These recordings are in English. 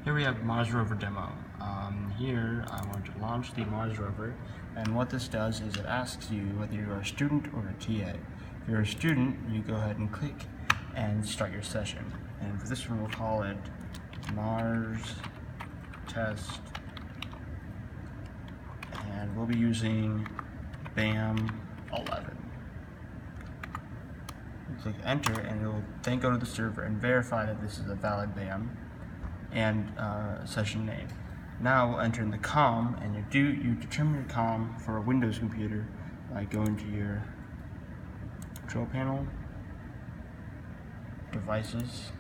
Here we have Mars Rover demo. Here I want to launch the Mars Rover, and what this does is it asks you whether you're a student or a TA. If you're a student, you go ahead and click and start your session. And for this one, we'll call it Mars Test, and we'll be using BAM 11. You click enter, and it will then go to the server and verify that this is a valid BAM and session name. Now we'll enter in the COM, and you determine your COM for a Windows computer by going to your control panel, devices,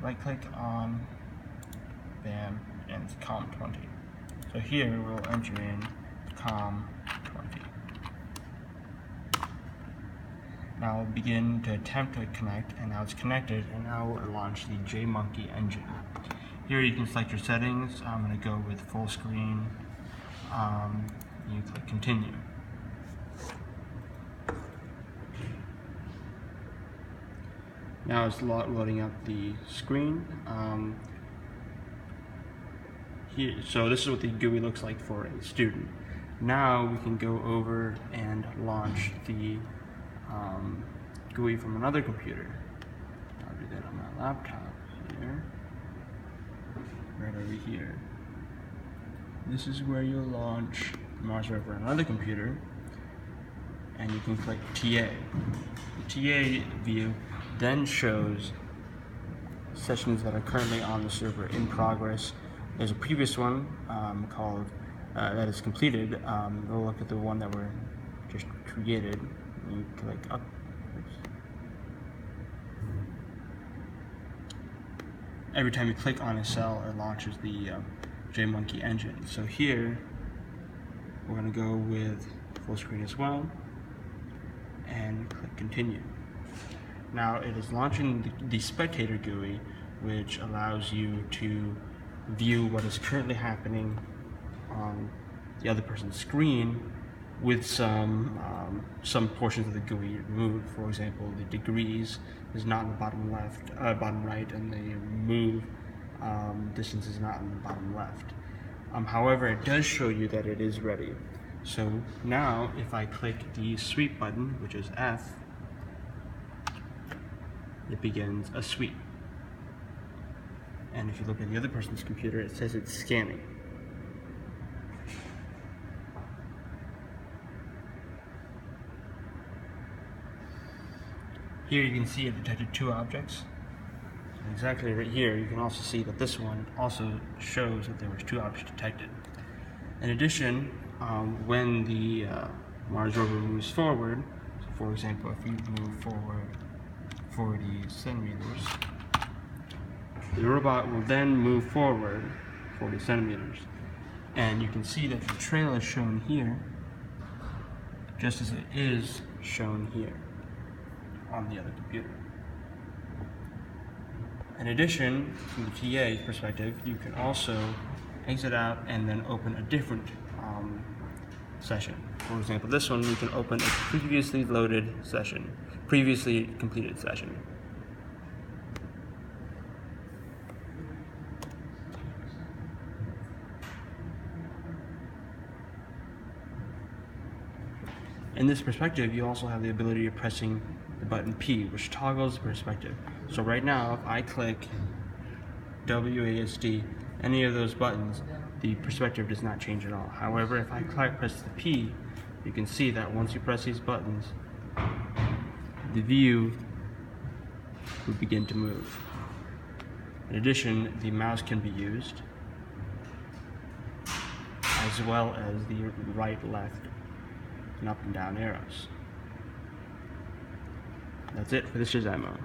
right click on BAM, and it's COM20. So here we'll enter in COM20. Now we'll begin to attempt to connect, and now it's connected, and now we'll launch the JMonkey engine. Here you can select your settings. I'm going to go with full screen. You click continue. Now it's loading up the screen. So this is what the GUI looks like for a student. Now we can go over and launch the GUI from another computer. I'll do that on my laptop here, right over here. This is where you'll launch Mars Rover on another computer, and you can click TA. The TA view then shows sessions that are currently on the server in progress. There's a previous one called that is completed. We'll look at the one that were just created. You click up. Every time you click on a cell, it launches the JMonkey engine. So here, we're going to go with full screen as well, and click continue. Now it is launching the spectator GUI, which allows you to view what is currently happening on the other person's screen, with some portions of the GUI removed. For example, the degrees is not in the bottom left, bottom right, and the move distance is not in the bottom left. However, it does show you that it is ready. So now, if I click the sweep button, which is F, it begins a sweep. And if you look at the other person's computer, it says it's scanning. Here you can see it detected 2 objects. Exactly right here, you can also see that this one also shows that there was 2 objects detected. In addition, when the Mars Rover moves forward, so for example, if you move forward 40 centimeters, the robot will then move forward 40 centimeters. And you can see that the trail is shown here, just as it is shown here on the other computer. In addition, from the TA perspective, you can also exit out and then open a different session. For example, this one, you can open a previously loaded session, previously completed session. In this perspective, you also have the ability of pressing the button P, which toggles the perspective. So right now, if I click WASD, any of those buttons, the perspective does not change at all. However, if I press the P, you can see that once you press these buttons, the view will begin to move. In addition, the mouse can be used, as well as the right, left, and up and down arrows. That's it for this demo.